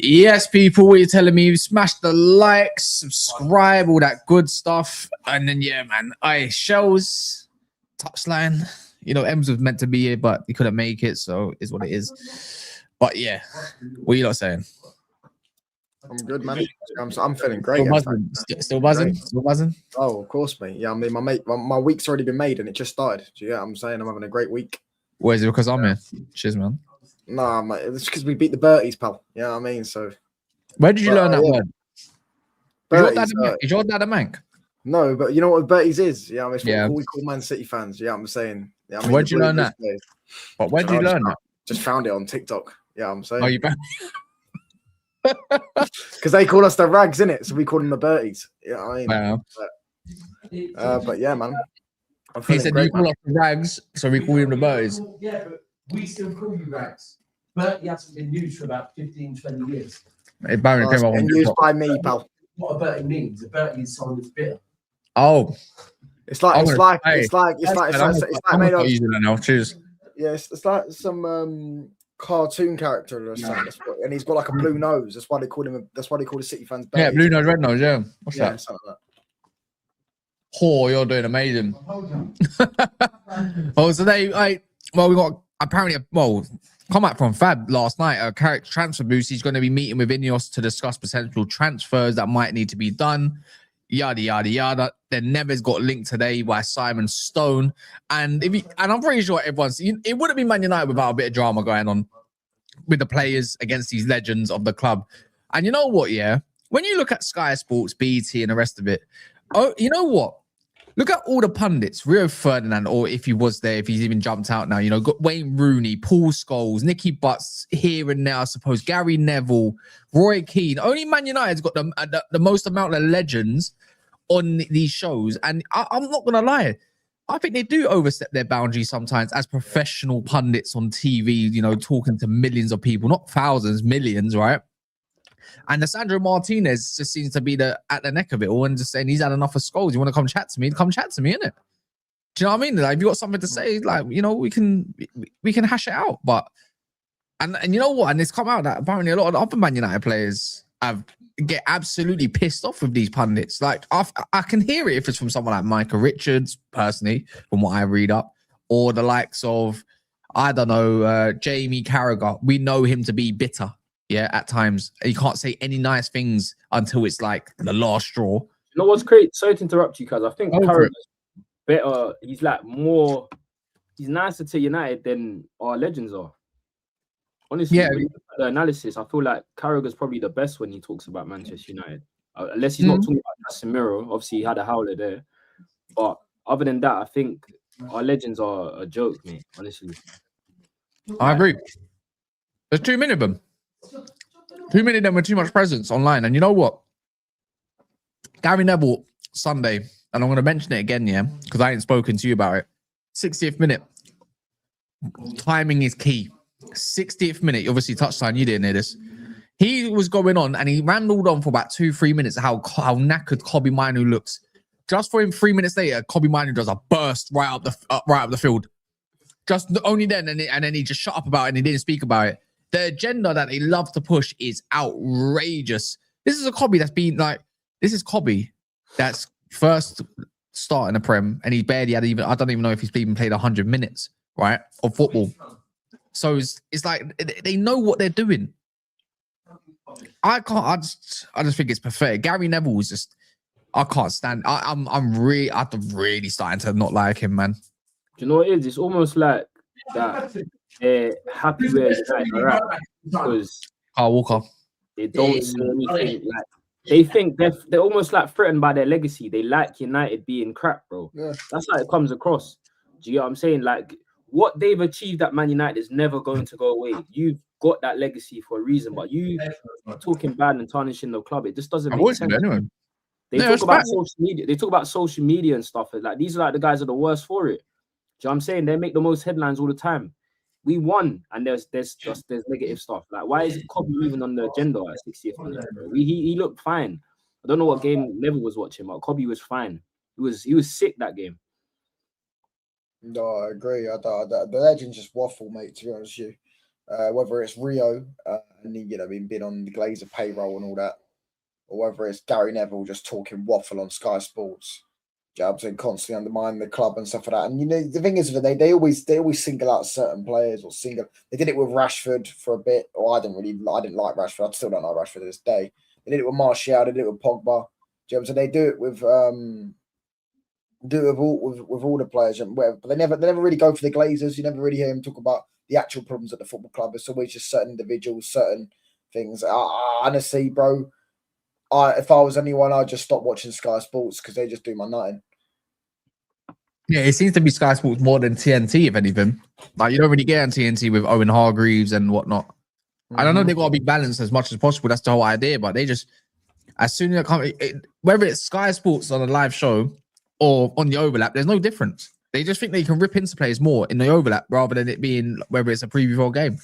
Yes, people, what are you telling me? Smash the like, subscribe, all that good stuff. And then, yeah, man, Scholes, touchline. You know, Ems was meant to be here, but he couldn't make it, so it's what it is. But yeah, what are you lot saying? I'm good, man. I'm feeling great. Still buzzing? Still buzzing? Great. Still buzzing? Oh, of course, mate. Yeah, I mean, my week's already been made and it just started. So, yeah, I'm saying I'm having a great week. Where is it? Because I'm here. Cheers, man. Nah, mate, it's because we beat the Berties, pal. You know what I mean? So, where did you learn that word? Berties, is your dad a mank? No, but you know what Berties is? Yeah, I mean, it's what yeah. we call Man City fans. Yeah, I'm saying. Yeah, I mean, where'd you learn that? But where'd you learn that? Just found it on TikTok. Yeah, I'm saying. Oh, you because they call us the rags, innit? So we call them the Berties. Yeah, I mean. Wow. But yeah, man. He said you call us the rags, so we call him the Berties. Yeah, but we still call you rags. Bertie hasn't been used for about 15, 20 years. It's been used by me, pal. What a Bertie means? A Bertie is someone who's bitter. Oh. It's like made of using it now. Cheers. Yeah, it's like some cartoon character or something, and he's got like a blue nose. That's why they call him. That's why they call the City fans. Yeah, blue nose, red nose. Yeah, what's that? Something like that. Oh, you're doing amazing. Oh, so we got apparently come out from Fab last night. Carrick transfer boost. He's going to be meeting with INEOS to discuss potential transfers that might need to be done. Yada yada yada. Then Neves got linked today by Simon Stone, and I'm pretty sure everyone's. It wouldn't be Man United without a bit of drama going on with the players against these legends of the club. And you know what? Yeah, when you look at Sky Sports, BT, and the rest of it, you know what? Look at all the pundits, Rio Ferdinand, or if he was there, if he's even jumped out now, got Wayne Rooney, Paul Scholes, Nicky Butts here and now, I suppose, Gary Neville, Roy Keane. Only Man United's got the most amount of legends on these shows. And I'm not going to lie. I think they do overstep their boundaries sometimes as professional pundits on TV, talking to millions of people, not thousands, millions, right? And Alessandro Martinez just seems to be at the neck of it all and just saying he's had enough of Scholes. You want to come chat to me? Come chat to me, innit? Do you know what I mean? Like, if you got something to say, like, we can hash it out. But and you know what? And it's come out that apparently a lot of the other Man United players get absolutely pissed off with these pundits. Like, I can hear it if it's from someone like Michael Richards, personally, from what I read up, or the likes of, I don't know, Jamie Carragher. We know him to be bitter. Yeah, at times you can't say any nice things until it's like the last straw. You know what's great? Sorry to interrupt you, because I think Carragher's better. He's he's nicer to United than our legends are. Honestly, when you look at the analysis, I feel like Carragher's probably the best when he talks about Manchester United. Unless he's not talking about Casemiro. Obviously, he had a howler there. But other than that, I think our legends are a joke, mate. Honestly, I agree. There's too many of them. Too many of them with too much presence online. And you know what? Gary Neville, Sunday, and I'm going to mention it again, yeah, because I ain't spoken to you about it. 60th minute. Timing is key. 60th minute, obviously touchline, you didn't hear this. He was going on and he rambled on for about 2-3 minutes how knackered Kobbie Mainoo looks. Just for him, 3 minutes later, Kobbie Mainoo does a burst right up the field. Just only then, and then he just shut up about it and he didn't speak about it. The agenda that they love to push is outrageous. This is a Kobbie that's been like, this is Kobbie that's first start in the Prem, and he barely had I don't even know if he's even played 100 minutes, right, of football. So it's like they know what they're doing. I just think it's pathetic. Gary Neville is just, I can't stand. I'm really starting to not like him, man. Do you know what it is? It's almost like that. They're happy where United are at because Walker. They don't see anything. Like, they think they're almost like threatened by their legacy. They like United being crap, bro. Yeah. That's how it comes across. Do you get what I'm saying? Like, what they've achieved at Man United is never going to go away. You've got that legacy for a reason, but you talking bad and tarnishing the club, it just doesn't make sense. Anyway. They talk about social media. They talk about social media and stuff. Like, these are like the guys that are the worst for it. Do you know what I'm saying? They make the most headlines all the time. We won, and there's negative stuff. Like, why is Kobbie even on the agenda at 60th minute? He looked fine. I don't know what game Neville was watching, but Kobbie was fine. He was sick that game. No, I agree. The legends just waffle, mate. To be honest with you, whether it's Rio and being on the Glazer payroll and all that, or whether it's Gary Neville just talking waffle on Sky Sports, jabs and constantly undermining the club and stuff like that. And the thing is that they always single out certain players They did it with Rashford for a bit, or I didn't like Rashford. I still don't like Rashford to this day. They did it with Martial. They did it with Pogba. So they do it with all the players and whatever. But they never really go for the Glazers. You never really hear them talk about the actual problems at the football club. It's always just certain individuals, certain things. Honestly, bro, if I was anyone, I'd just stop watching Sky Sports because they just do my nutting. Yeah, it seems to be Sky Sports more than TNT, if anything. Like, you don't really get on TNT with Owen Hargreaves and whatnot. I don't know, they got to be balanced as much as possible. That's the whole idea. But they just, as soon as whether it's Sky Sports on a live show or on the overlap, there's no difference. They just think they can rip into players more in the overlap rather than it being whether it's a preview or a game.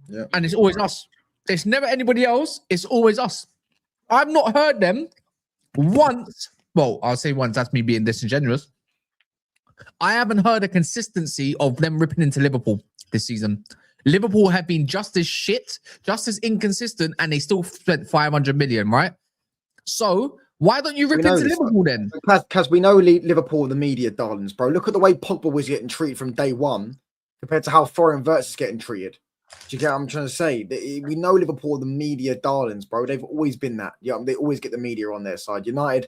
Yeah. And it's always us. It's never anybody else. It's always us. I've not heard them once. Well, I'll say once. That's me being disingenuous. I haven't heard a consistency of them ripping into Liverpool this season. Liverpool have been just as shit, just as inconsistent, and they still spent 500 million, right? So why don't you rip into Liverpool then? Because we know Liverpool are the media darlings, bro. Look at the way Pogba was getting treated from day one compared to how Florian Wirtz is getting treated. Do you get what I'm trying to say? We know Liverpool are the media darlings, bro. They've always been that. They always get the media on their side. United,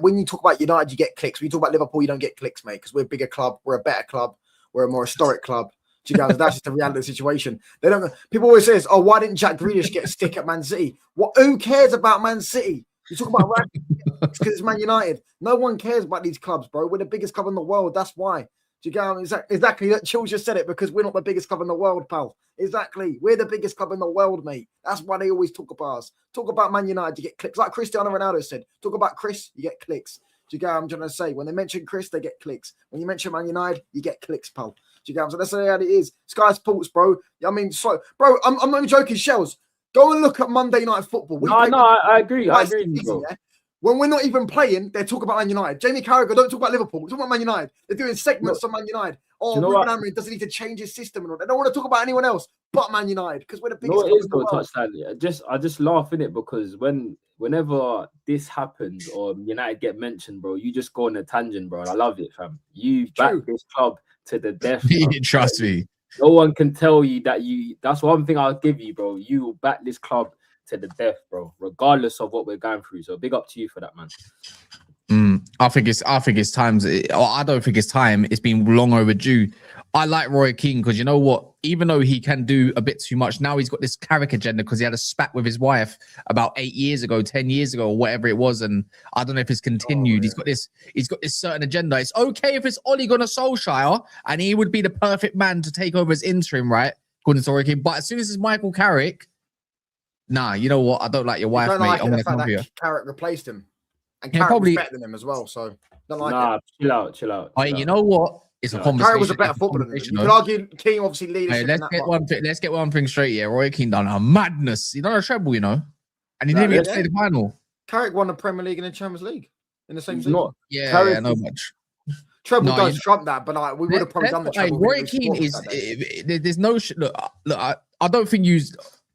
when you talk about United, you get clicks. When you talk about Liverpool, you don't get clicks, mate, because we're a bigger club, we're a better club, we're a more historic club. Do you guys? That's just the reality of the situation. They don't. People always say, "Oh, why didn't Jack Grealish get a stick at Man City?" What? Who cares about Man City? You talk about because it's Man United. No one cares about these clubs, bro. We're the biggest club in the world. That's why. Do you get exactly? That Chills just said it because we're not the biggest club in the world, pal. Exactly. We're the biggest club in the world, mate. That's why they always talk about us. Talk about Man United, you get clicks. Like Cristiano Ronaldo said, talk about Chris, you get clicks. Do you get what I'm trying to say? When they mention Chris, they get clicks. When you mention Man United, you get clicks, pal. Do you get what I'm saying? That's the reality it is. Sky Sports, bro. I mean, bro, I'm not even joking, Shells. Go and look at Monday Night Football. I agree. I agree with you, bro. Yeah? When we're not even playing, they talk about Man United. Jamie Carragher don't talk about Liverpool. We're talking about Man United. They're doing segments on Man United. Oh, Ruben Amorim doesn't need to change his system and all that. They don't want to talk about anyone else but Man United because we're the biggest club in the world. Touchdown. I just laugh in it because whenever this happens or United get mentioned, bro, you just go on a tangent, bro. And I love it, fam. You back this club to the death. Trust me. No one can tell you that that's one thing I'll give you, bro. You will back this club to the death, bro, regardless of what we're going through. So big up to you for that, man. I think it's time. I don't think it's time. It's been long overdue. I like Roy Keane because you know what? Even though he can do a bit too much, now he's got this Carrick agenda because he had a spat with his wife about 8 years ago, 10 years ago, or whatever it was. And I don't know if it's continued. Oh, yeah. He's got this certain agenda. It's okay if it's Ole Gunnar Solskjaer and he would be the perfect man to take over as interim, right? According to Roy Keane. But as soon as it's Michael Carrick, nah, you know what? I don't like your wife, mate. I'm gonna come for you. Carrick replaced him. And Carrick was better than him as well, so don't like it. Chill out. You know what? It's a conversation. Carrick was a better footballer than him. You could argue Keane obviously leadership. Let's get one thing straight here. Roy Keane done a madness. He done a treble, you know, and he didn't even play the final. Carrick won the Premier League and the Champions League in the same season. I know much. Treble does trump that, but we would have probably done the treble. Roy Keane is. There's no look. I don't think you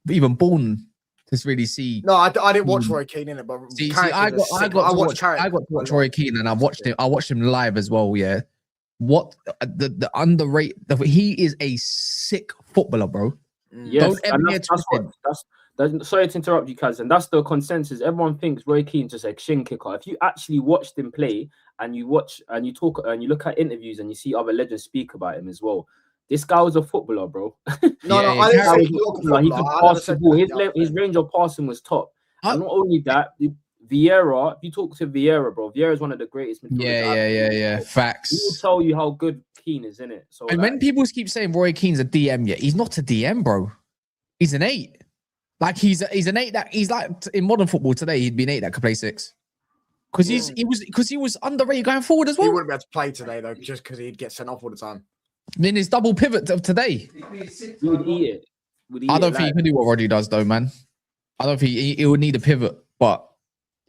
even born to really see. No, I didn't watch Roy Keane in it, but I got to watch Roy Keane, and I watched him live as well. Yeah, what the underrated? He is a sick footballer, bro. Yes, sorry to interrupt you, Kaz, and that's the consensus. Everyone thinks Roy Keane's just a shin kicker. If you actually watched him play, and you watch and you talk and you look at interviews and you see other legends speak about him as well. This guy was a footballer, bro. I didn't say he could pass the ball. His range of passing was top. And not only that, Vieira, if you talk to Vieira, bro, Vieira is one of the greatest midfielders. Yeah. Facts. He will tell you how good Keane is, in it. So, and when people keep saying Roy Keane's a DM, he's not a DM, bro. He's an 8. Like he's an 8 that he's like in modern football today, he'd be an 8 that could play 6. Because he was underrated going forward as well. He wouldn't be able to play today though, just because he'd get sent off all the time. I mean, his double pivot of today. He would eat it. I don't think he can do what Rodri does, though, man. I don't think he would need a pivot, but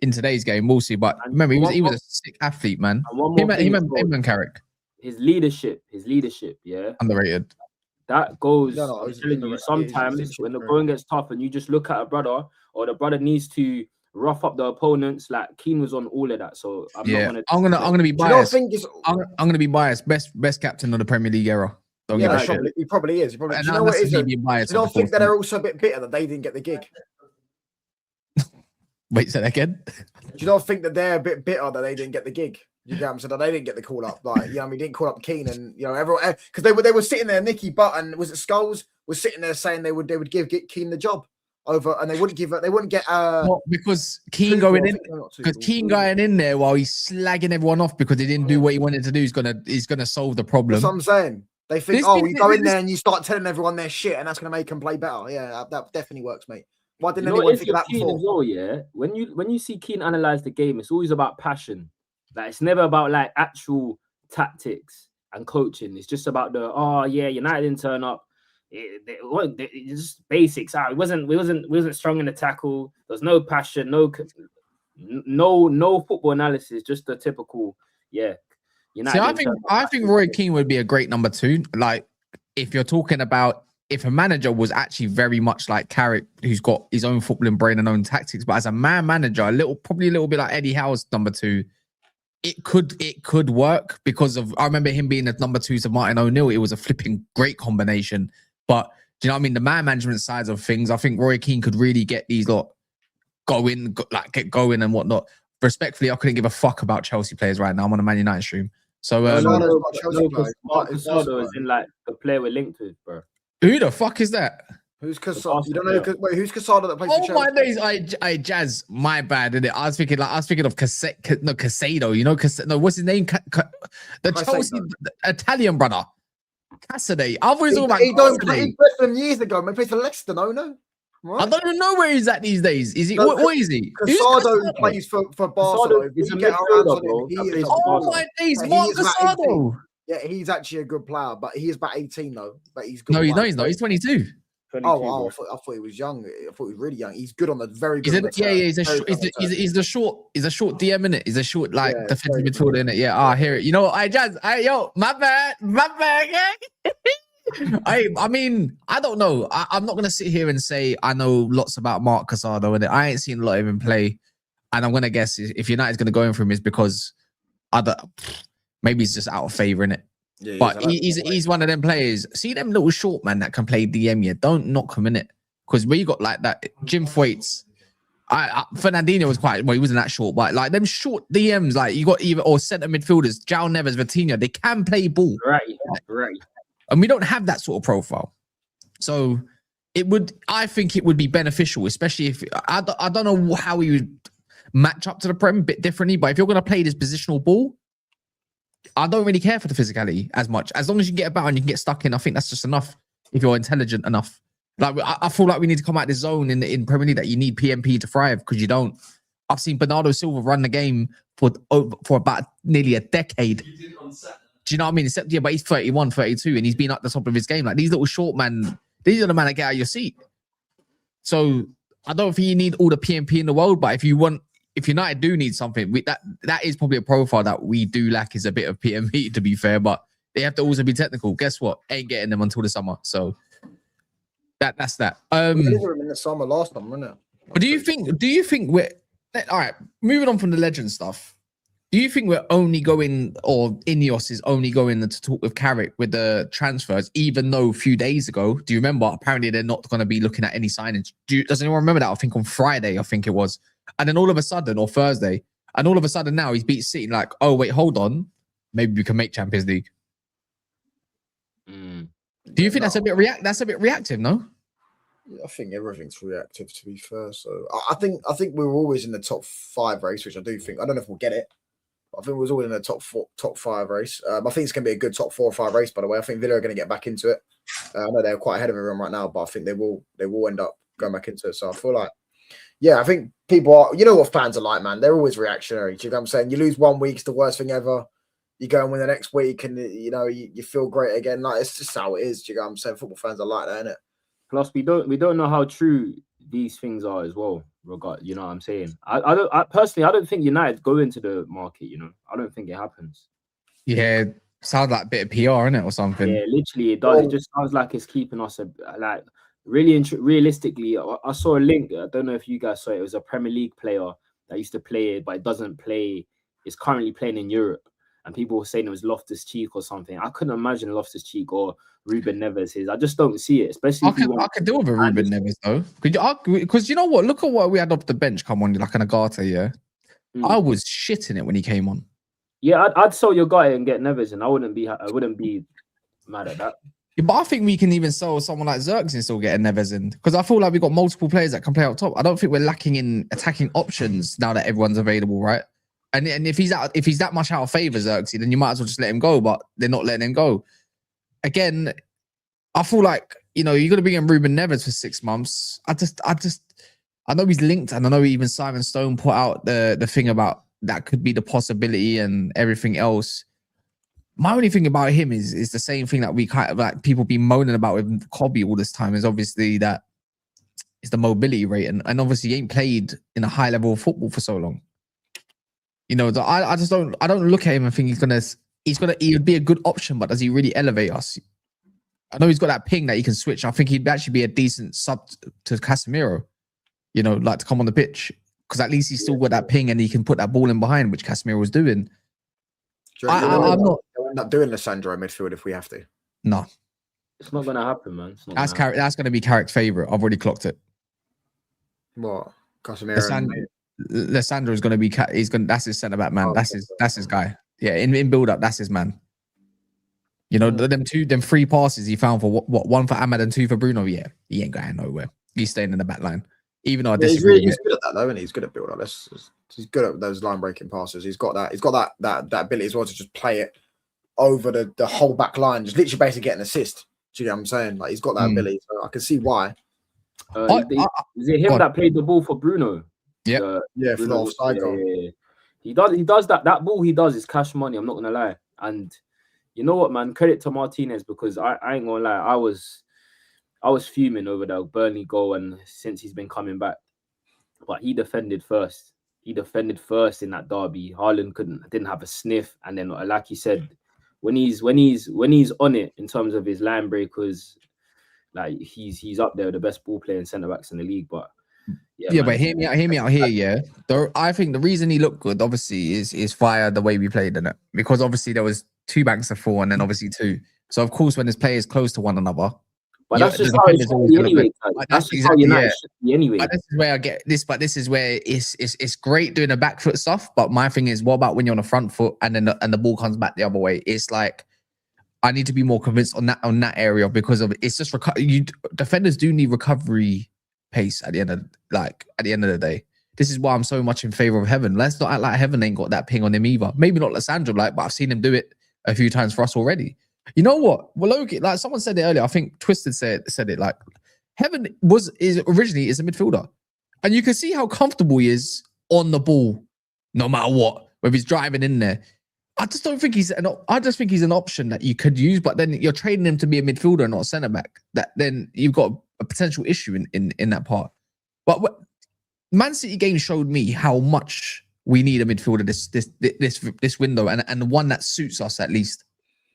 in today's game, we'll see. But remember, he was a sick athlete, man. Him and Carrick. His leadership, yeah. Underrated. that goes. No, I'm it's telling in the you, it is sometimes literally when the true. going gets tough and you just look at a brother, or the brother needs to rough up the opponents, like Keane was on all of that. So I'm not gonna. I'm gonna be Do you not biased. think it's I'm gonna be biased. Best captain of the Premier League era. Don't yeah, give a he shit. probably is. He probably, And do you know what that's it is? me Do being biased. you not of think that course. they're also a bit bitter that they didn't get the gig? Wait, say that again. Do you not think that they're a bit bitter that they didn't get the gig? You get what I'm saying? That they didn't get the call up. Like, you know, I mean, didn't call up Keane, and you know, everyone, because they were sitting there. Nicky Butt and was it Scholes was sitting there saying they would give Keane the job over, and they wouldn't get Well, because Keane Tuchel, going I in, think they're not because Tuchel. Keane going in there while he's slagging everyone off because he didn't do what he wanted to do is gonna solve the problem. That's what I'm saying. They think, This oh, thing- you go in this- there and you start telling everyone their shit, and that's going to make them play better. Yeah, that definitely works, mate. Why didn't You know, anyone if think of that Keane before? as well, yeah. When you see Keane analyze the game, it's always about passion. Like it's never about like actual tactics and coaching. It's just about United didn't turn up. It's just basics. We wasn't strong in the tackle. There's no passion, no football analysis. Just the typical United. See, I think Roy Keane would be a great number 2. Like if you're talking about if a manager was actually very much like Carrick, who's got his own footballing brain and own tactics, but as a manager, probably a little bit like Eddie Howe's number 2. It could work because I remember him being the number 2 to Martin O'Neill. It was a flipping great combination. But do you know what I mean? The man management sides of things, I think Roy Keane could really get these lot get going and whatnot. Respectfully, I couldn't give a fuck about Chelsea players right now. I'm on a Man United stream. So Mark Casado is in like the player we're linked with, bro. who the fuck is that? Who's Casado? You don't know? Wait, who's Casado that plays for Chelsea? Oh my days, I Jazz, my bad, innit? I was thinking of Casado. You know, what's his name? The Chelsea Italian brother, Cassidy. I was all about. He played for them years ago. Man, he played for Leicester. No. Right. I don't even know where he's at these days. Is he? No, what is he? Casado plays for Barcelona. He's a midfielder, bro. Oh my days, Mark Casado. Yeah, he's actually a good player, but he is about 18 though. But he's good. No, he's not. He's 22. Oh, I thought he was young. I thought he was really young. He's good on the very good. He's a short DM, innit? He's a short defensive midfielder, innit? Yeah, I hear it. You know what? My bad. I mean, I don't know. I'm not gonna sit here and say I know lots about Mark Casado, and I ain't seen a lot of him play. And I'm gonna guess if United's gonna go in for him is because maybe he's just out of favor, innit? Yeah, but he's one of them players. See them little short man that can play DM. Yeah, don't knock him in it because we got like that. Jim Thwaites, Fernandinho was he wasn't that short, but like them short DMs, like you got either or centre midfielders, João Neves, Vitinha, they can play ball. Right. And we don't have that sort of profile, so I think it would be beneficial, especially if I don't know how he would match up to the Prem a bit differently, but if you're going to play this positional ball. I don't really care for the physicality as much. As long as you get about and you can get stuck in, I think that's just enough if you're intelligent enough. Like I feel like we need to come out of this zone in Premier League that you need PMP to thrive because you don't. I've seen Bernardo Silva run the game for about nearly a decade. Do you know what I mean? Except, but he's 31, 32, and he's been at the top of his game. Like these little short man, these are the man that get out of your seat. So I don't think you need all the PMP in the world, but if United do need something, that is probably a profile that we do lack is a bit of PMP, to be fair, but they have to also be technical. Guess what? Ain't getting them until the summer. So that's that. We did them in the summer last time, wasn't it? But do you think we're all right? Moving on from the legend stuff. Do you think we're only going, or INEOS is only going to talk with Carrick with the transfers, even though a few days ago, do you remember? Apparently they're not going to be looking at any signings. Does anyone remember that? I think on Friday, it was. And then all of a sudden, or Thursday, and all of a sudden now he's beat City. Like, oh wait, hold on, maybe we can make Champions League. Do you think that's a bit reactive? No. I think everything's reactive. To be fair, so I think we were always in the top 5 race, which I do think. I don't know if we'll get it. I think we was always in the top 5 race. I think it's going to be a good top 4 or 5 race. By the way, I think Villa are going to get back into it. I know they're quite ahead of everyone right now, but I think they will end up going back into it. So I feel like. Yeah, I think people are, you know what fans are like, man. They're always reactionary. Do you know what I'm saying? You lose one week, it's the worst thing ever. You go and win the next week and, you know, you feel great again. Like, it's just how it is. Do you know what I'm saying? Football fans are like that, innit? Plus, we don't know how true these things are as well. You know what I'm saying? I personally don't think United go into the market, you know. I don't think it happens. Yeah, Sounds like a bit of PR, innit, or something. Yeah, literally, it does. It just sounds like it's keeping us like really realistically. I saw a link. I don't know if you guys saw it. It was a Premier League player that used to play it, but it doesn't play. It's currently playing in Europe, and people were saying it was Loftus-Cheek or something. I couldn't imagine Loftus-Cheek or Ruben Neves. I just don't see it, especially. I could do with a Ruben Neves though, because you know what? Look at what we had off the bench. Come on, like an Agata, yeah. I was shitting it when he came on. Yeah, I'd sell your guy and get Neves, and I wouldn't be mad at that. Yeah, but I think we can even sell someone like Zirkzee and still get a Neves in, because I feel like we've got multiple players that can play up top. I don't think we're lacking in attacking options now that everyone's available, right? And if he's that much out of favour, Zirkzee, then you might as well just let him go. But they're not letting him go. Again, I feel like, you know, you're gonna bring in Ruben Neves for 6 months. I know he's linked, and I know even Simon Stone put out the thing about that could be the possibility and everything else. My only thing about him is the same thing that we kind of like people be moaning about with Kobbie all this time, is obviously that is the mobility rate, and obviously he ain't played in a high level of football for so long. You know, I don't look at him and think he would be a good option, but does he really elevate us? I know he's got that ping that he can switch. I think he'd actually be a decent sub to Casemiro, you know, like to come on the pitch, because at least he's still got that ping and he can put that ball in behind, which Casemiro was doing. I'm not doing Lissandro midfield if we have to. No, it's not gonna happen, man. That's going to be Carrick's favorite. I've already clocked it. What? Casemiro. Lissandro is going to be. That's his centre back, man. Oh, that's his guy. Yeah, in build up, that's his man. You know, them 3 passes he found for what 1 for Ahmad and 2 for Bruno. Yeah, he ain't going nowhere. He's staying in the back line. Even though he's good at that though, and he's good at build up. He's good at those line breaking passes. He's got that ability as well to just play it over the whole back line, just literally basically get an assist. Do you know what I'm saying? Like, he's got that ability, so I can see why. Is it him that played the ball for Bruno? Yeah, yeah, for the offside goal. Yeah. He does that. That ball he does is cash money. I'm not gonna lie. And you know what, man? Credit to Martinez, because I ain't gonna lie. I was fuming over that Burnley goal, and since he's been coming back, but he defended first. He defended first in that derby. Haaland didn't have a sniff, and then like he said, when he's on it in terms of his line breakers, like he's up there with the best ball playing centre backs in the league. But yeah, but hear me out here. Yeah, I think the reason he looked good, obviously, is via the way we played in it, because obviously there was 2 banks of 4 and then obviously 2. So of course, when there's players close to one another. But that's just how it's always anyway. That's just how United should be anyway. But this is where I get this. But this is where it's great doing the back foot stuff. But my thing is, what about when you're on the front foot and then the ball comes back the other way? It's like I need to be more convinced on that area, because of it's just defenders do need recovery pace at the end of the day. This is why I'm so much in favor of Heaven. Let's not act like Heaven ain't got that ping on him either. Maybe not Lissandro, but I've seen him do it a few times for us already. You know what? Well, Loki, like someone said it earlier. I think Twisted said it. Like Heaven is originally a midfielder, and you can see how comfortable he is on the ball, no matter what. Whether he's driving in there, I just think he's an option that you could use. But then you're trading him to be a midfielder, not a centre back. That then you've got a potential issue in that part. But Man City game showed me how much we need a midfielder this window, and one that suits us at least.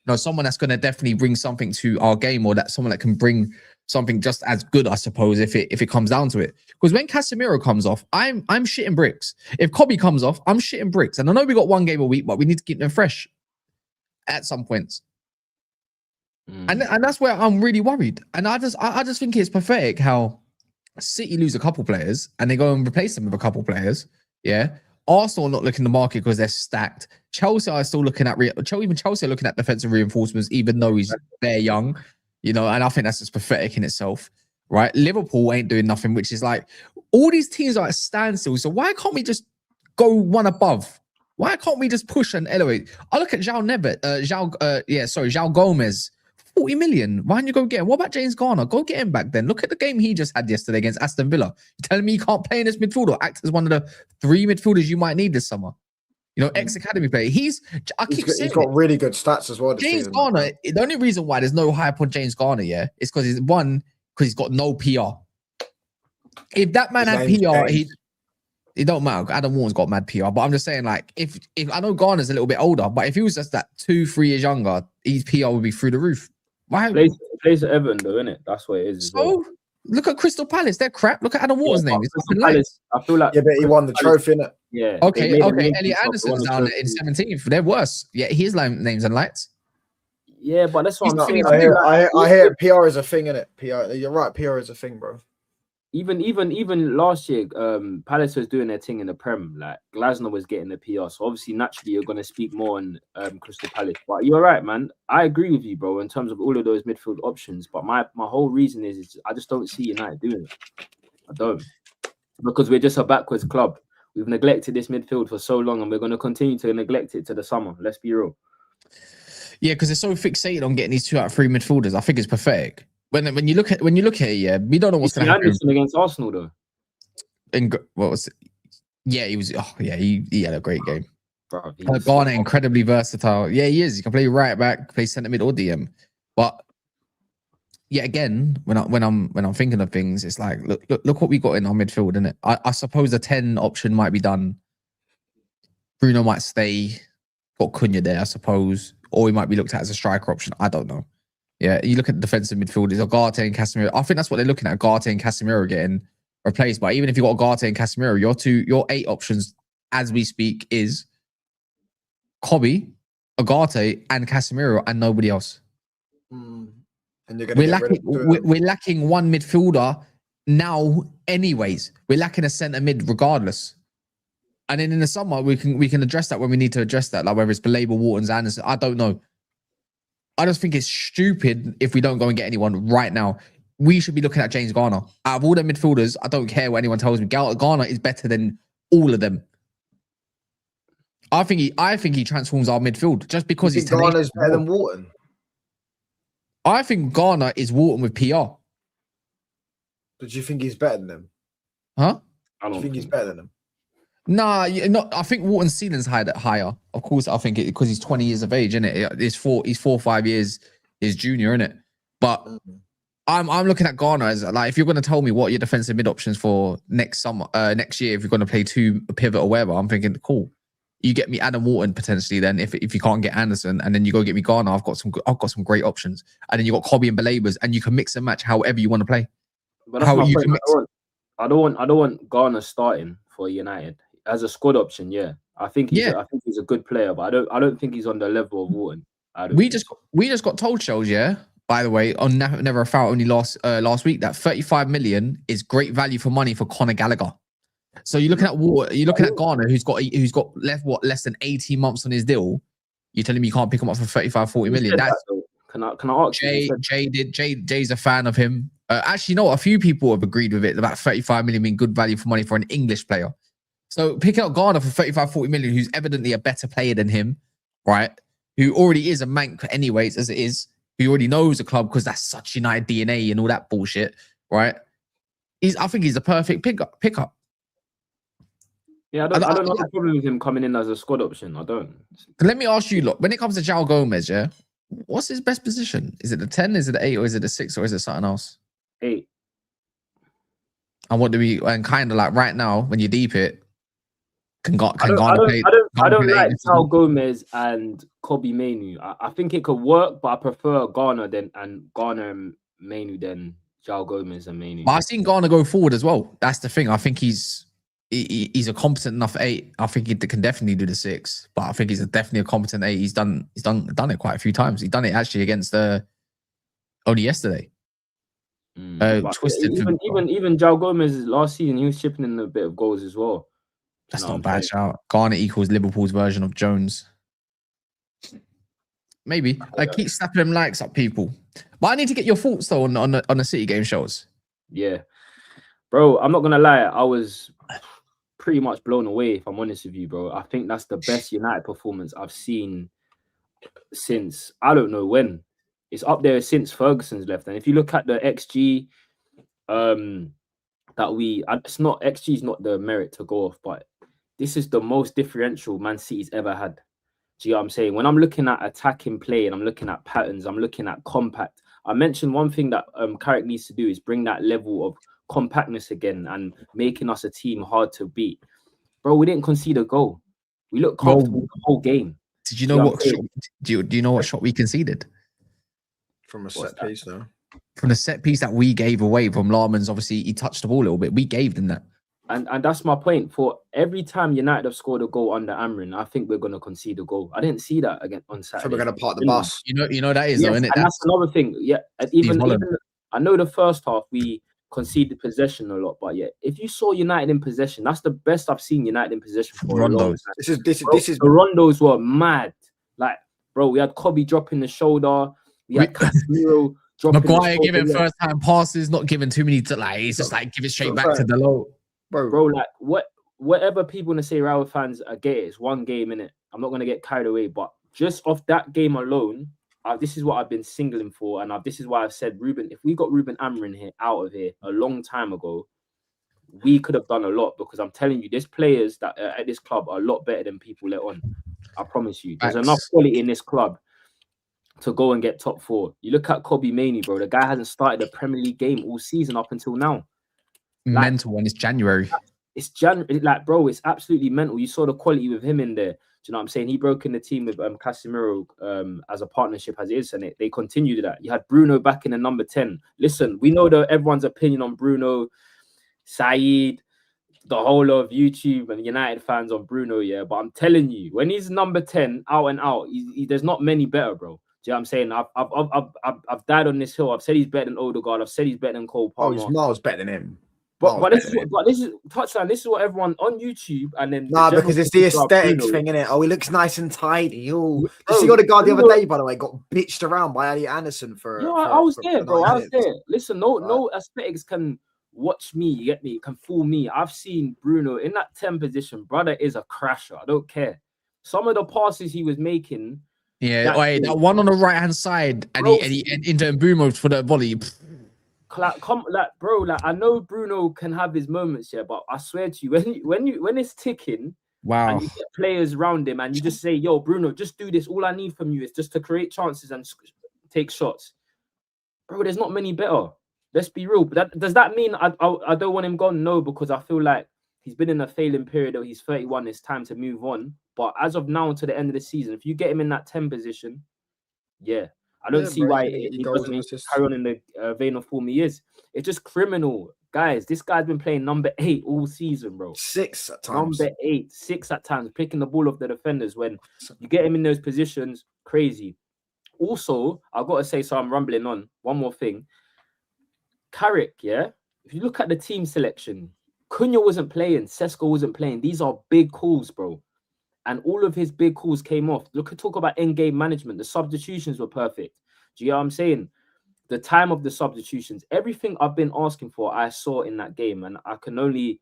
You know, someone that's going to definitely bring something to our game, or that someone that can bring something just as good, I suppose, if it comes down to it. Because when Casemiro comes off, I'm shitting bricks. If Kobbie comes off, I'm shitting bricks. And I know we got 1 game a week, but we need to keep them fresh at some points. And that's where I'm really worried. And I just think it's pathetic how City lose a couple players and they go and replace them with a couple players. Yeah. Arsenal are not looking the market because they're stacked. Chelsea are still looking at Chelsea are looking at defensive reinforcements, even though they're young, you know. And I think that's just pathetic in itself, right? Liverpool ain't doing nothing, which is like all these teams are at standstill. So why can't we just go one above? Why can't we just push and elevate? I look at João Gomez. 40 million. Why don't you go get him? What about James Garner? Go get him back then. Look at the game he just had yesterday against Aston Villa. You're telling me he can't play in this midfield or act as one of the 3 midfielders you might need this summer? You know, ex-academy player. He's got really good stats as well. James Garner, the only reason why there's no hype on James Garner, is because he's got no PR. If that man had PR, it don't matter. Adam Wharton's got mad PR, but I'm just saying, like, if I know Garner's a little bit older, but if he was just that 2-3 years younger, his PR would be through the roof. Why? Plays at Everton, though, innit? That's what it is. So look at Crystal Palace. They're crap. Look at Adam Wharton's name. It's Crystal Palace, I feel like but he won the trophy, innit? Yeah. Okay. Elliot Anderson's down in 17th. They're worse. Yeah, his name's and lights. Yeah, but that's what I'm saying. I hear PR is a thing, innit? PR. You're right. PR is a thing, bro. Even last year, Palace was doing their thing in the Prem. Like Glasner was getting the PR, so obviously naturally you're gonna speak more on Crystal Palace. But you're right, man. I agree with you, bro, in terms of all of those midfield options. But my whole reason is I just don't see United doing it. I don't, because we're just a backwards club. We've neglected this midfield for so long, and we're gonna continue to neglect it to the summer. Let's be real. Yeah, because they're so fixated on getting these 2 out of 3 midfielders. I think it's pathetic. When you look at it, yeah, we don't know what's going to happen. Anderson against Arsenal, though. And what was it? Yeah, he was. Oh, yeah, he had a great game. Bro, Garner incredibly versatile. Yeah, he is. He can play right back, play centre mid or DM. But yeah, again, when I'm thinking of things, it's like look what we got in our midfield, isn't it? I suppose the 10 option might be done. Bruno might stay. Got Cunha there, I suppose, or he might be looked at as a striker option. I don't know. Yeah, you look at the defensive midfielders, Ugarte and Casemiro. I think that's what they're looking at. Ugarte and Casemiro getting replaced. But even if you got Ugarte and Casemiro, your 8 options as we speak is Kobbie, Ugarte, and Casemiro, and nobody else. And you're gonna we're lacking one midfielder now. Anyways, we're lacking a centre mid regardless. And then in the summer we can address that when we need to address that, like whether it's Belabor, Wharton's, Anderson. I don't know. I just think it's stupid if we don't go and get anyone right now. We should be looking at James Garner. Out of all the midfielders, I don't care what anyone tells me. Garner is better than all of them. I think he transforms our midfield just because he's Garner's better than Wharton. I think Garner is Wharton with PR. But do you think he's better than them? Huh? I don't think he's better than them. Nah, I think Wharton's ceiling's higher. Of course, I think it because he's 20 years of age, isn't it? He's 4 or 5 years his junior, isn't it? But I'm looking at Garner as like, if you're going to tell me what your defensive mid options for next year, if you're going to play 2 pivot or whatever, I'm thinking cool. You get me Adam Wharton potentially. Then if you can't get Anderson, and then you go get me Garner, I've got some great options. And then you got Kobbie and Belabors, and you can mix and match however you want to play. But that's my point. I don't want Garner starting for United as a squad option. Yeah, I think he's a good player, but I don't think he's on the level of Wharton. We just got told, Scholes, yeah. By the way, on Never a Foul only last week, that 35 million is great value for money for Conor Gallagher. So you're looking at Wharton, you're looking at Garner, who's got less than 18 months on his deal. You're telling me you can't pick him up for 35, 40 million. Can I ask you? Jay's a fan of him. Actually, a few people have agreed with it about 35 million being good value for money for an English player. So picking up Garner for 35, 40 million, who's evidently a better player than him, right? Who already is a mank anyways, as it is, who already knows the club because that's such United DNA and all that bullshit, right? I think he's a perfect pickup. Yeah, I don't have a problem with him coming in as a squad option. I don't. Let me ask you, look, when it comes to João Gomez, yeah, what's his best position? Is it the 10, is it the 8, or is it the 6, or is it something else? 8. And kind of like right now, when you deep it, I don't like João Gomez and Kobbie Mainoo. I think it could work, but I prefer Garner and Mainoo than João Gomez and Mainoo. But I've seen Garner go forward as well. That's the thing. I think he's a competent enough 8. I think he can definitely do the 6, but I think he's definitely a competent 8. He's done it quite a few times. He's done it actually against only yesterday. Twisted. Even João Gomez last season, he was chipping in a bit of goals as well. That's not a bad shout. Garner equals Liverpool's version of Jones. Maybe. I keep snapping them likes up, people. But I need to get your thoughts though on the City game shows. Yeah, bro. I'm not gonna lie. I was pretty much blown away, if I'm honest with you, bro. I think that's the best United performance I've seen since I don't know when. It's up there since Ferguson's left. And if you look at the XG, it's not XG is not the merit to go off, but this is the most differential Man City's ever had. Do you know what I'm saying? When I'm looking at attacking play and I'm looking at patterns, I'm looking at compact. I mentioned one thing that Carrick needs to do is bring that level of compactness again and making us a team hard to beat. bro, we didn't concede a goal. We looked comfortable the whole game. Did you know what shot? Do you know what shot we conceded? From a set piece, no. From the set piece that we gave away from Larman's, obviously he touched the ball a little bit. We gave them that. And that's my point. For every time United have scored a goal under Amrin, I think we're going to concede a goal. I didn't see that again on Saturday. So we're going to park the bus. You know that is, though, isn't it? And that's another thing. Yeah, even I know the first half we conceded possession a lot, but yeah, if you saw United in possession, that's the best I've seen United in possession for a long time. This is the Rondos were mad. Like, bro, we had Kobbie dropping the shoulder. We had Casemiro dropping Maguire giving first time passes, not giving too many to like. He's just like give it straight back to the low. Bro, like whatever people want to say, Real fans, I get it. It's one game, innit? I'm not gonna get carried away, but just off that game alone, this is what I've been singling for, and this is why I've said, Ruben, if we got Ruben Amrin here out of here a long time ago, we could have done a lot, because I'm telling you, there's players that at this club are a lot better than people let on. I promise you, there's enough quality in this club to go and get top 4. You look at Kobbie Mainoo, bro. The guy hasn't started a Premier League game all season up until now. Mental when it's January. It's January, like, bro, it's absolutely mental. You saw the quality with him in there. Do you know what I'm saying? He broke in the team with Casemiro as a partnership as it is, and they continued that. You had Bruno back in the number 10. Listen, we know everyone's opinion on Bruno, Saeed, the whole of YouTube and United fans on Bruno, yeah. But I'm telling you, when he's number 10 out and out, there's not many better, bro. Do you know what I'm saying? I've died on this hill. I've said he's better than Odegaard. I've said he's better than Cole Palmer. Oh, he's miles better than him. But this is touchdown. This is what everyone on YouTube and then because it's the aesthetics thing, innit? Oh, he looks nice and tidy. Oh, you see Odegaard the other day, by the way, got bitched around by Ali Anderson for. Yeah, I was there, bro. I was there. Listen, no aesthetics can watch me. You get me? Can fool me. I've seen Bruno in that 10 position. Brother is a crasher. I don't care. Some of the passes he was making. Yeah, that one on the right hand side, and he into Mbeumo for the volley. Bro, I know Bruno can have his moments here, but I swear to you, when it's ticking, wow, and you get players around him, and you just say, "Yo, Bruno, just do this. All I need from you is just to create chances and take shots." Bro, there's not many better. Let's be real. But does that mean I don't want him gone? No, because I feel like he's been in a failing period. He's 31. It's time to move on. But as of now to the end of the season, if you get him in that 10 position, yeah. I don't see why he doesn't carry on in the vein of form he is. It's just criminal. Guys, this guy's been playing number 8 all season, bro. 6 at times. Number 8, 6 at times, picking the ball off the defenders. When you get him in those positions, crazy. Also, I've got to say, so I'm rumbling on, one more thing. Carrick, yeah? If you look at the team selection, Cunha wasn't playing, Sesko wasn't playing. These are big calls, bro. And all of his big calls came off. Talk about end-game management. The substitutions were perfect. Do you know what I'm saying? The time of the substitutions, everything I've been asking for, I saw in that game. And I can only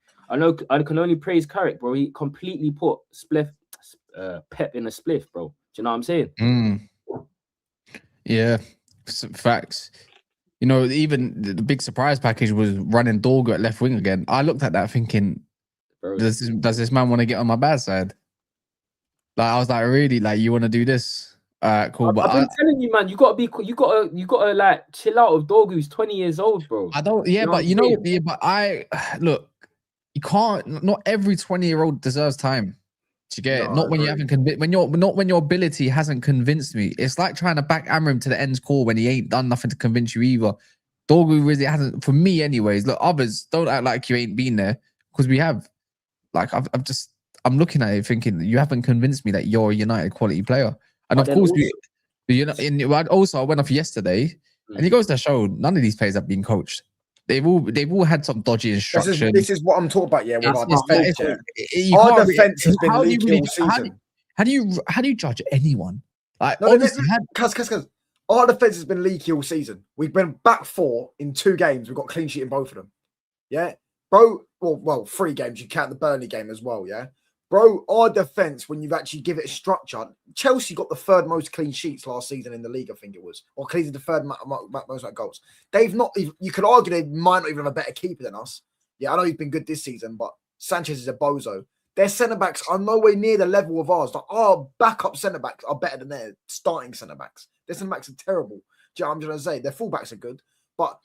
praise Carrick, bro. He completely put Pep in a spliff, bro. Do you know what I'm saying? Yeah, facts. You know, even the big surprise package was running Dorgo at left wing again. I looked at that thinking, bro, does this man want to get on my bad side? Like, I was like, really? Like, you want to do this? Cool. But I've been telling you, man, you gotta like chill out of Dorgu. He's 20 years old, bro. I don't. Yeah, but you know, I look. You can't. Not every 20-year-old deserves time. Do you get it? Not when you haven't convinced. When your ability hasn't convinced me. It's like trying to back Amram to the end's call when he ain't done nothing to convince you either. Dorgu really hasn't, for me, anyways. Look, others don't act like you ain't been there, because we have. Like, I'm looking at it thinking you haven't convinced me that you're a United quality player. And of course, I went off yesterday, and it goes to show none of these players have been coached. They've all had some dodgy instruction. This is what I'm talking about. Yeah, our defense has been leaky all season. How do you judge anyone? Like, honestly, our defense has been leaky all season. We've been back 4 in 2 games. We've got clean sheet in both of them. Yeah, bro. Well, 3 games. You count the Burnley game as well. Yeah. Bro, our defense, when you've actually give it a structure, Chelsea got the 3rd most clean sheets last season in the league, I think it was, or clean the 3rd most goals. They've not. You could argue they might not even have a better keeper than us. Yeah, I know he's been good this season, but Sanchez is a bozo. Their centre backs are nowhere near the level of ours. Like, our backup centre backs are better than their starting centre backs. Their centre backs are terrible. Do you know what I'm trying to say? Their full backs are good, but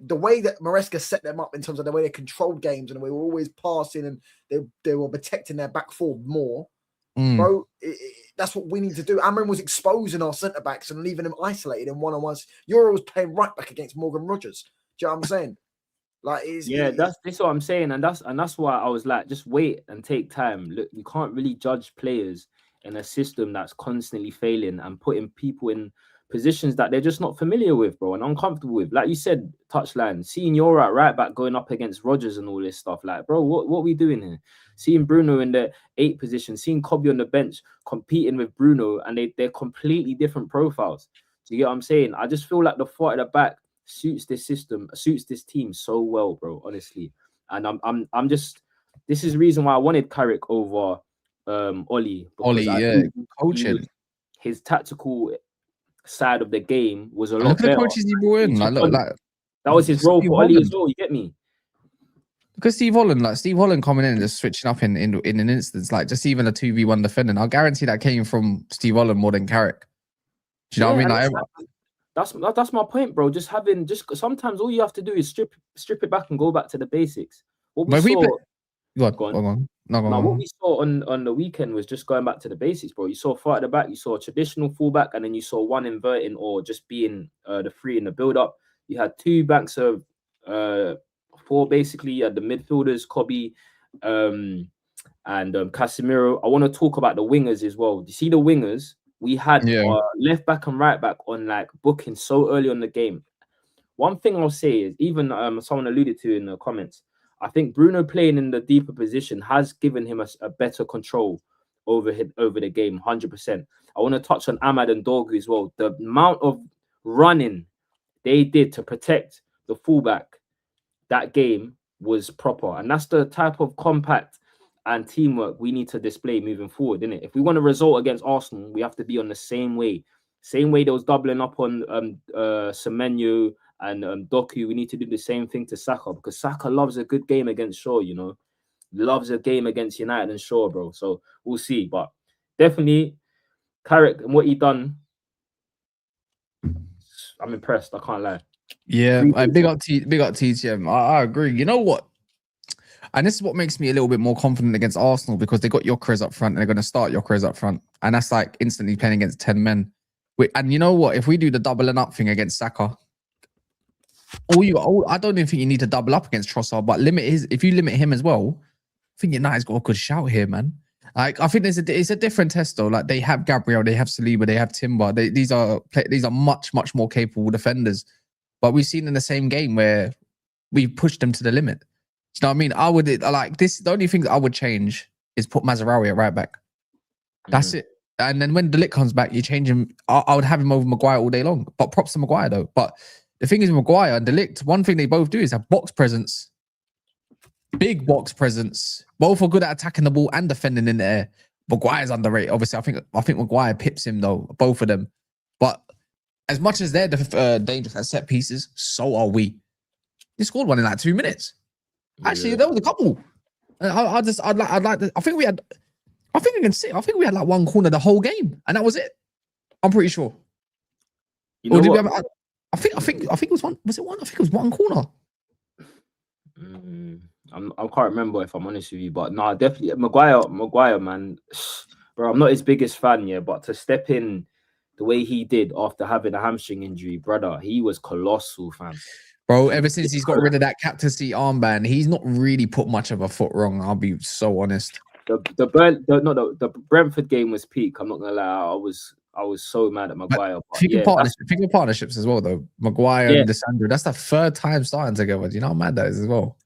the way that Maresca set them up in terms of the way they controlled games and the way they were always passing and they were protecting their back four more, bro, that's what we need to do. Amrin was exposing our centre backs and leaving them isolated in one-on-ones. Euro was playing right back against Morgan Rogers. Do you know what I'm saying? Like, that's what I'm saying, and that's why I was like, just wait and take time. Look, we can't really judge players in a system that's constantly failing and putting people in positions that they're just not familiar with, bro, and uncomfortable with. Like you said, touchline, seeing Euro at right back going up against Rogers and all this stuff. Like, bro, what are we doing here? Seeing Bruno in the 8 position, seeing Kobbie on the bench competing with Bruno, and they're completely different profiles. Do you get what I'm saying? I just feel like the 4 at the back suits this system, suits this team so well, bro, honestly. And I'm just, this is the reason why I wanted Carrick over Ollie. Coaching. His tactical side of the game was a lot look at better. the coaches he brought in. That was his role for Ollie as well, you get me? Because Steve Holland coming in and just switching up in an instance, like just even a 2v1 defending, I'll guarantee that came from Steve Holland more than Carrick. Do you know what I mean? That's my point, bro. Just sometimes all you have to do is strip it back and go back to the basics. What we saw on the weekend was just going back to the basics, bro. You saw 4 at the back, you saw a traditional fullback, and then you saw 1 inverting or just being the 3 in the build-up. You had 2 banks of 4, basically. You had the midfielders, Kobbie and Casemiro. I want to talk about the wingers as well. Do you see the wingers? We had left back and right back on like booking so early on the game. One thing I'll say is, even someone alluded to in the comments, I think Bruno playing in the deeper position has given him a better control over the game, 100%. I want to touch on Ahmad and Dorgu as well. The amount of running they did to protect the fullback that game was proper. And that's the type of compact and teamwork we need to display moving forward, innit? If we want a result against Arsenal, we have to be on the same way. Same way they was doubling up on Semenyo and Doku. We need to do the same thing to Saka, because Saka loves a good game against Shaw, you know. Loves a game against United and Shaw, bro. So we'll see. But definitely, Carrick and what he done, I'm impressed. I can't lie. Yeah, big up TTM. I agree. You know what? And this is what makes me a little bit more confident against Arsenal, because they got Gyökeres up front and they're going to start Gyökeres up front. And that's like instantly playing against 10 men. And you know what? If we do the doubling up thing against Saka, I don't even think you need to double up against Trossard, but if you limit him as well, I think United's got a good shout here, man. Like, I think it's a different test though. Like, they have Gabriel, they have Saliba, they have Timber. These are much, much more capable defenders. But we've seen in the same game where we pushed them to the limit. Do you know what I mean? I would like this. The only thing that I would change is put Mazraoui at right back. That's it. And then when De Ligt comes back, you change him. I would have him over Maguire all day long. But props to Maguire though. But the thing is, Maguire and De Ligt, one thing they both do is have box presence, big box presence. Both are good at attacking the ball and defending in the air. Maguire's underrated. Obviously, I think Maguire pips him though. Both of them. But as much as they're dangerous at set pieces, so are we. They scored one in like 2 minutes. Actually, there was a couple. I think we had like one corner the whole game, and that was it. I'm pretty sure. You know what? I think it was one. Was it one? I think it was one corner. I can't remember, if I'm honest with you, but no, definitely Maguire, man, bro. I'm not his biggest fan, yeah, but to step in the way he did after having a hamstring injury, brother, he was colossal, fam. Bro, ever since he's got rid of that captaincy armband, he's not really put much of a foot wrong. I'll be so honest. The Brentford game was peak. I'm not gonna lie. I was so mad at Maguire. Think of partnerships as well, though. Maguire and DeSandro. That's the 3rd time starting together. Do you know how mad that is as well?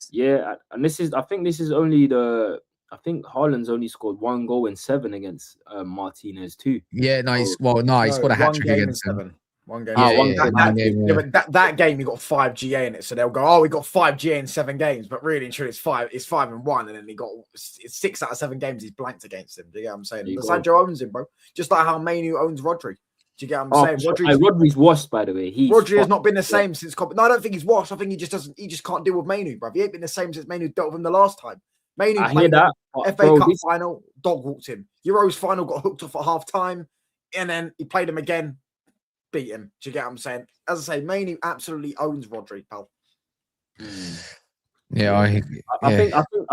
Yeah, and I think this is only I think Haaland's only scored 1 goal in 7 against Martinez too. Yeah, no, he scored a hat-trick against him. One game. That game he got 5 GA in it, so they'll go, "Oh, we got 5 GA in 7 games," but really and truly, it's 5-1, and then he got 6 out of 7 games he's blanked against him. Do you get what I'm saying? Sancho owns him, bro. Just like how Mainoo owns Rodri. Do you get what I'm saying? Rodri's washed, by the way. Rodri has not been the same since. No, I don't think he's washed. I think he just can't deal with Mainoo, bro. He ain't been the same since Mainoo dealt with him the last time. Mainoo played that FA Cup final, dog walked him. Euros final got hooked off at half time, and then he played him again. beat him. Do you get what I'm saying? As I say, Mainoo absolutely owns Rodri, pal. Yeah, I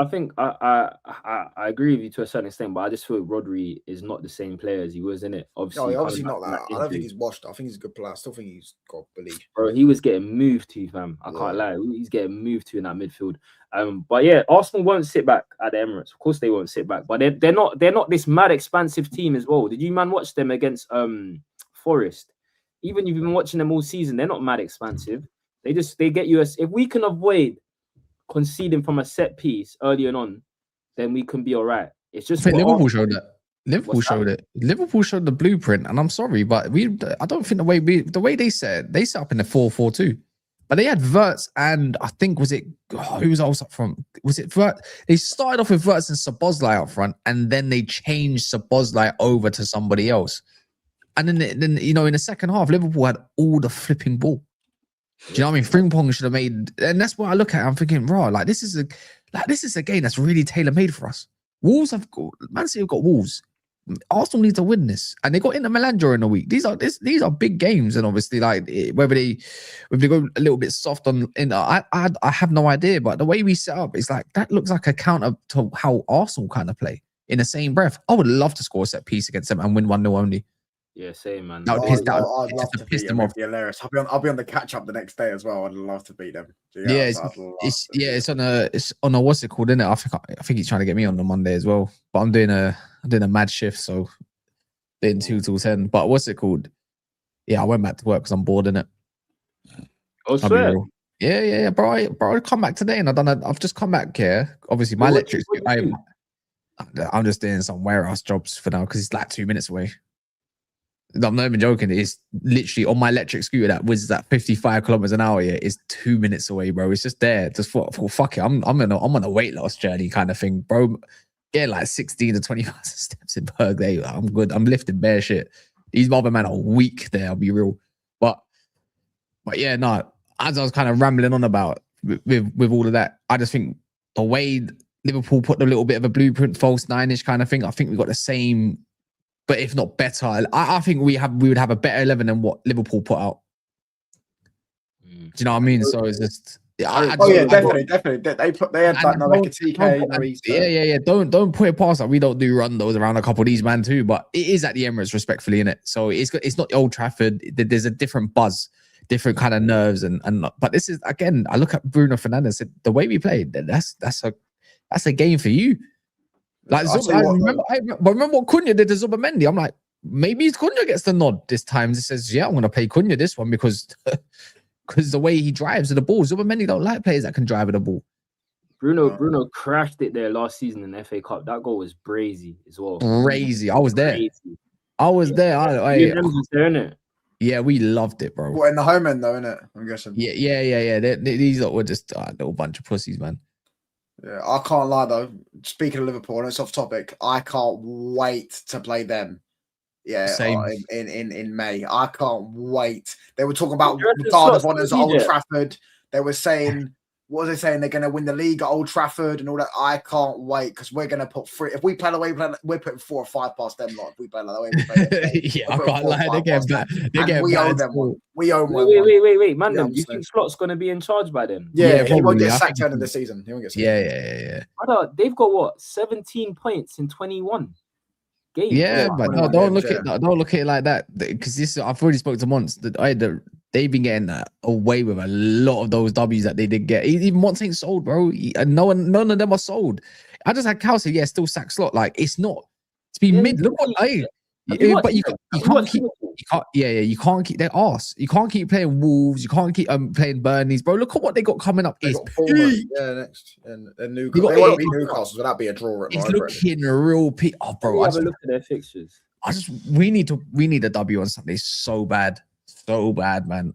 think I agree with you to a certain extent, but I just feel Oh, Rodri is not the same player as he was in it. obviously not that. I don't injury. think he's washed. I think he's a good player. I still think he's got belief. Bro, he was getting moved to, fam. I can't lie. He's getting moved to in that midfield. But yeah, Arsenal won't sit back at the Emirates. Of course, they won't sit back. But they're not this mad expansive team as well. Did you watch them against Forest? Even if you've been watching them all season, they're not mad expansive. They get you if we can avoid conceding from a set piece early on, then we can be all right. It's just Liverpool showed that. Liverpool showed it. Liverpool showed the blueprint, and I'm sorry, but I don't think the way they set up in the 4-4-2. But they had Wirtz and I think who was else up front? Was it Wirtz? They started off with Wirtz and Szoboszlai up front, and then they changed Szoboszlai over to somebody else. And then in the second half, Liverpool had all the flipping ball. Do you know what I mean? Frimpong should have made, and that's what I look at. I'm thinking, raw, this is a game that's really tailor made for us. Man City have got Wolves. Arsenal need to win this, and they got Inter Milan during the week. These are big games, and obviously, whether they go a little bit soft on Inter, I have no idea. But the way we set up, it's that looks like a counter to how Arsenal kind of play. In the same breath, I would love to score a set piece against them and win 1-0 only. Yeah, same, man. I'd love to beat them. It'd be hilarious. I'll be on the catch up the next day as well. I'd love to beat them. It's on a what's it called, isn't it? I think he's trying to get me on the Monday as well. But I'm doing a mad shift, so doing 2 till 10. But what's it called? Yeah, I went back to work because I'm bored, innit? Oh, swear. Yeah, bro. I come back today and I've just come back here. Obviously, my electric. I'm just doing some warehouse jobs for now because it's 2 minutes away. I'm not even joking. It's literally on my electric scooter that was at 55 kilometers an hour. Yeah, it's 2 minutes away, bro. It's just there. Just for fuck it. I'm on a weight loss journey kind of thing, bro. Yeah, 16 to 20,000 steps in per day. I'm good. I'm lifting bare shit. These other men are weak there. I'll be real. But yeah, no. As I was kind of rambling on about with all of that, I just think the way Liverpool put a little bit of a blueprint, false nine-ish kind of thing. I think we got the same. But if not better, I think we would have a better 11 than what Liverpool put out. Do you know what I mean? So it's just definitely. They had that TK. Yeah. Don't put it past that. We don't do rondos around a couple of these man too, but it is at the Emirates, respectfully, innit? So it's not the Old Trafford. There's a different buzz, different kind of nerves, and but this is again. I look at Bruno Fernandes. The way we played, that's a game for you. Remember what Cunha did to Zubimendi. I'm like, maybe Cunha gets the nod this time. He says, yeah, I'm going to play Cunha this one because the way he drives with the ball. Zubimendi don't like players that can drive with the ball. Bruno crashed it there last season in the FA Cup. That goal was brazy as well. Crazy. I was there. I was there. Yeah, we loved it, bro. What, in the home end though, innit? I'm guessing. Yeah. These lot were just a little bunch of pussies, man. Yeah, I can't lie though. Speaking of Liverpool, and it's off topic, I can't wait to play them. Yeah, same. In May. I can't wait. They were talking about Guard of Honours at Old Trafford. They were saying, what was they saying? They're going to win the league at Old Trafford and all that. I can't wait because we're going to put 3. If we play the way we're putting 4 or 5 past them lot. If we play the way we play. Yeah, I can't lie. They get bad. We owe them one. We owe one. Wait, man. Do you think Slot's going to be in charge by then? Yeah, he won't get sacked end of the season. He won't get sacked. Yeah. They've got what? 17 points in 21 games. Yeah, but no, don't look at it like that because I've already spoke to Mons. They've been getting away with a lot of those W's that they did get. Even Mons ain't sold, bro. None of them are sold. I just had Cal say, yeah, still sack Slot. It's not. It's been mid. Look what but you can't keep. You can't keep their arse. You can't keep playing Wolves. You can't keep playing Burnleys, bro. Look at what they got coming up. Next and Newcastle. They won't be Newcastle, so that'd be a draw. It's looking real. Bro, have a look at their fixtures. We need a W on Sunday so bad, man.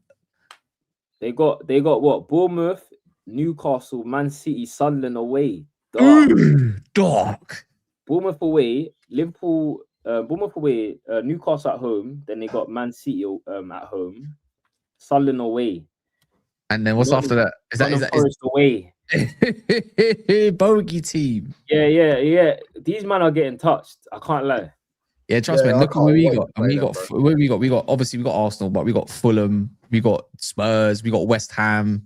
They got what? Bournemouth, Newcastle, Man City, Sunderland away. Dark. Bournemouth away, Liverpool. Bournemouth away, Newcastle at home. Then they got Man City at home, Sunderland away. And then what's after that? Is that Forest away? Bogey team. Yeah. These men are getting touched. I can't lie. Yeah, trust me. Yeah, I Look at can't where we wait got. to And play we them, got bro. where we got. We got obviously we got Arsenal, but we got Fulham, we got Spurs, we got West Ham,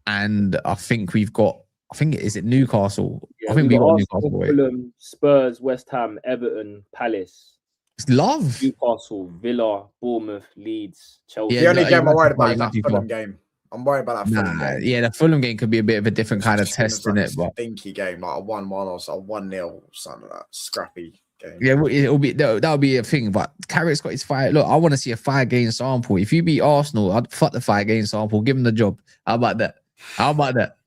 and I think is it Newcastle? Yeah, I we think we got got Arsenal, Newcastle. Wait, Fulham, Spurs, West Ham, Everton, Palace, it's love. Newcastle, Villa, Bournemouth, Leeds, Chelsea. Yeah, The only no, you're game I'm going too worried far. about You're is going that too far. Fulham game. I'm worried about that Fulham Nah, game. yeah, the Fulham game could be a bit of a different kind of Just seems test in like it, a but stinky game, like a 1-1 or a 1-0, something like that. Scrappy game. yeah, it'll be that'll be a thing. But Carrick's got his fire. Look, I want to see a 5-game sample. If you beat Arsenal, I'd fuck the 5-game sample. Give him the job. How about that? How about that?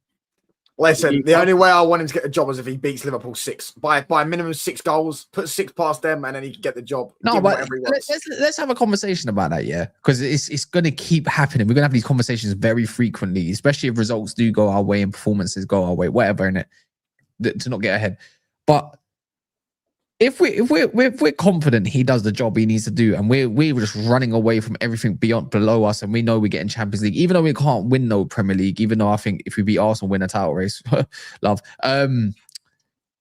Listen, the only way I want him to get the job is if he beats Liverpool 6 by a minimum 6 goals, put 6 past them, and then he can get the job. No, Give him but whatever he wants. let's have a conversation about that, yeah, because it's going to keep happening. We're going to have these conversations very frequently, especially if results do go our way and performances go our way, whatever in it, to not get ahead. But if we're confident he does the job he needs to do, and we're just running away from everything below us, and we know we're getting Champions League, even though we can't win no Premier League, even though I think if we beat Arsenal, win a title race, love.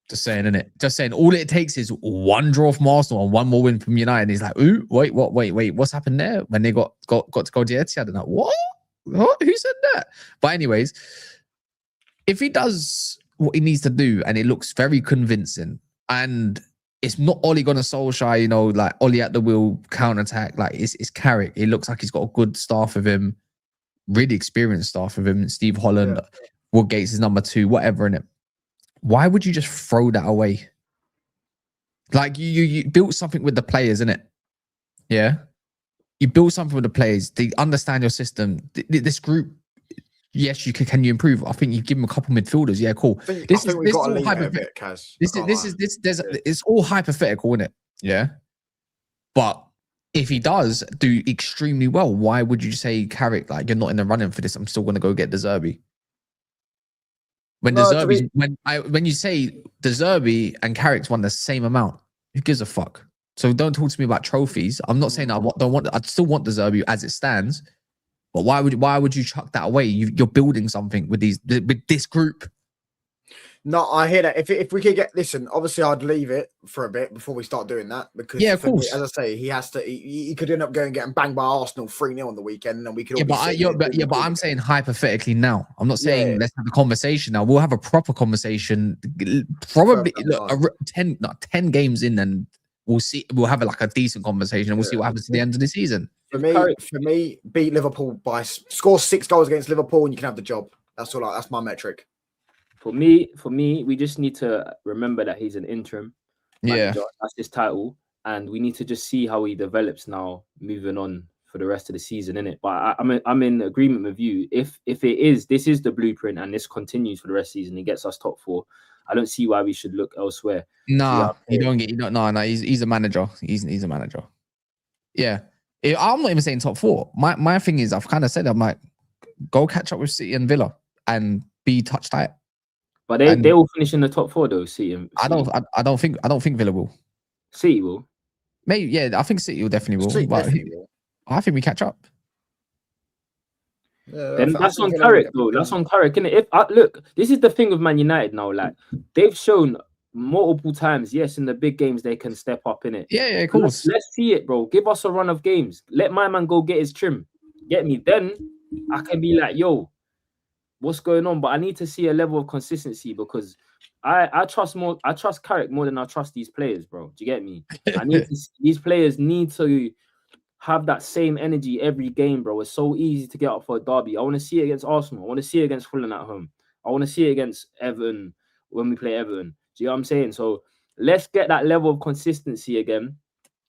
Just saying, innit? Just saying. All it takes is one draw from Arsenal and one more win from United. And he's like, ooh, wait, what's happened there? When they got to go to the Etihad, and like, what? Who said that? But anyways, if he does what he needs to do, and it looks very convincing, and it's not Ole Gunnar Solskjaer, you know, like Ole at the wheel, counter-attack. Like, it's Carrick. It looks like he's got a good staff with him, really experienced staff with him. Steve Holland, Wood Gates is number 2, whatever in it. Why would you just throw that away? Like, you built something with the players, innit? Yeah? You built something with the players. They understand your system. This group, yes, can you improve? I think you give them a couple midfielders. Yeah, cool. This is all hypothetical, Kaz. It's all hypothetical, isn't it? Yeah. But if he does do extremely well, why would you say, Carrick, like, you're not in the running for this? I'm still going to go get De Zerbi. When you say De Zerbi and Carrick's won the same amount, who gives a fuck? So don't talk to me about trophies. I'm not saying I still want De Zerbi as it stands. But why would you chuck that away? You're building something with this group. No, I hear that. If we could get, listen, obviously I'd leave it for a bit before we start doing that, because of course, as I say, he has to. He could end up going and getting banged by Arsenal 3-0 on the weekend, and then we could. But I'm saying hypothetically now. I'm not saying let's have a conversation now. We'll have a proper conversation. Probably 10 games in, and we'll see. We'll have a decent conversation, and we'll see what happens to the end of the season. For me, beat Liverpool by score 6 goals against Liverpool, and you can have the job. That's all. That's my metric. For me, we just need to remember that he's an interim manager. That's his title, and we need to just see how he develops now, moving on for the rest of the season, innit? But I'm in agreement with you. If this is the blueprint, and this continues for the rest of the season, he gets us top 4. I don't see why we should look elsewhere. No, he's a manager. He's a manager. Yeah, I'm not even saying top 4. My thing is, I've kind of said, I'm like, go catch up with City and Villa and be touch tight. But they all finish in the top 4 though. City. I don't think Villa will. City will. Maybe, yeah. I think City will definitely will. But I think we catch up. Yeah, then that's on Carrick though. That's on Carrick, innit? If look, this is the thing with Man United now. Like, they've shown multiple times, yes, in the big games they can step up, innit? Yeah, of course. Let's see it, bro. Give us a run of games. Let my man go get his trim. Get me? Then I can be like, yo, what's going on? But I need to see a level of consistency, because I trust Carrick more than I trust these players, bro. Do you get me? These players need to have that same energy every game, bro. It's so easy to get up for a derby. I want to see it against Arsenal. I want to see it against Fulham at home. I want to see it against Everton when we play Everton. Do you know what I'm saying? So let's get that level of consistency again.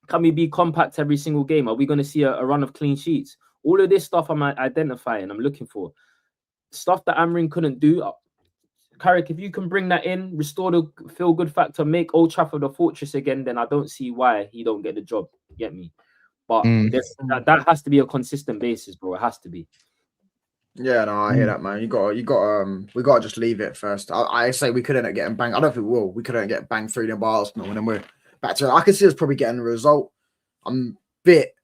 Can we be compact every single game? Are we going to see a run of clean sheets? All of this stuff I'm identifying, I'm looking for. Stuff that Amrin couldn't do. Carrick, if you can bring that in, restore the feel-good factor, make Old Trafford a fortress again, then I don't see why he don't get the job. Get me? But that has to be a consistent basis, bro. It has to be. Yeah, no, I hear that, man. We got to just leave it first. I say we could end up getting banged. I don't think we will. We could end up getting banged 3-0 by Arsenal, and then we're back to it. I can see us probably getting a result. I'm a bit,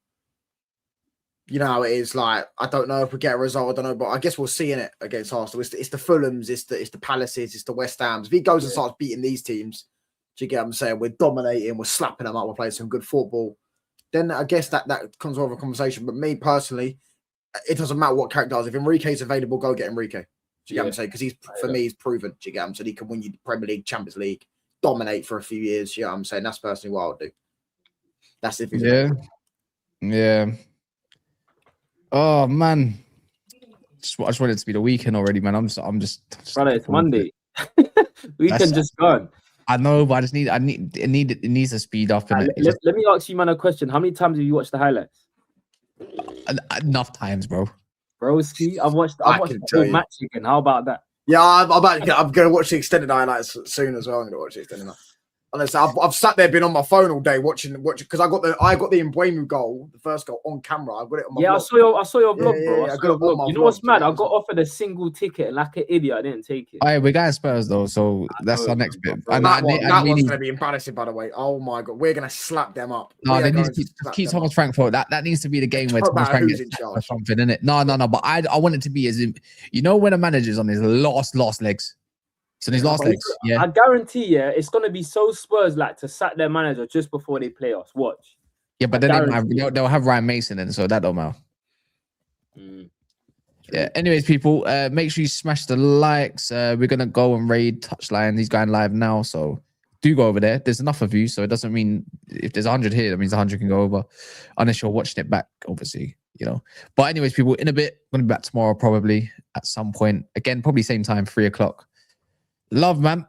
you know how it is. Like, I don't know if we get a result. I don't know, but I guess we'll see in it against Arsenal. It's the Fulhams, it's the Palaces, it's the West Hams. If he goes and starts beating these teams, Do you get what I'm saying? We're dominating, we're slapping them up, we're playing some good football. Then I guess that comes over a conversation. But me personally, it doesn't matter what Carrick does. If Enrique's available, go get Enrique. Do you get what I'm saying? Because for me, he's proven. Do you get what I'm saying? He can win you the Premier League, Champions League, dominate for a few years. You know what I'm saying? That's personally what I would do. That's if he's available. Yeah. Oh man. I just want it to be the weekend already, man. I'm just Brother, it's Monday. Weekend just gone. I know, but it needs to speed up. Let me ask you, man, a question. How many times have you watched the highlights? Enough times, bro. Broski, I've watched the whole match again. How about that? Yeah, I'm gonna watch the extended highlights soon as well. I'm gonna watch the extended highlights. Honestly, I've sat there, been on my phone all day watching because I got the Mbeumo goal, the first goal on camera. I got it on my vlog. I saw your vlog, bro. I got it on my You know vlog, what's mad? I got offered a single ticket like an idiot. I didn't take it. All right, we're going Spurs though, so that's our next bit. And that one's gonna be embarrassing, by the way. Oh my god, we're gonna slap them up. No, they need to keep Thomas Frankfurt. That needs to be the game where Thomas Frank gets or something, innit? No. But I want it to be as in, you know, when a manager's on his last legs. So his last legs, yeah. I guarantee, it's gonna be so Spurs like to sack their manager just before they play us. Watch. Yeah, but then they'll have Ryan Mason in, so that don't matter. Yeah. Anyways, people, make sure you smash the likes. We're gonna go and raid Touchline. He's going live now, so do go over there. There's enough of you, so it doesn't mean if there's 100 here, that means 100 can go over, unless you're watching it back, obviously, you know. But anyways, people, in a bit, I'm gonna be back tomorrow probably at some point. Again, probably same time, 3 o'clock. Love, man.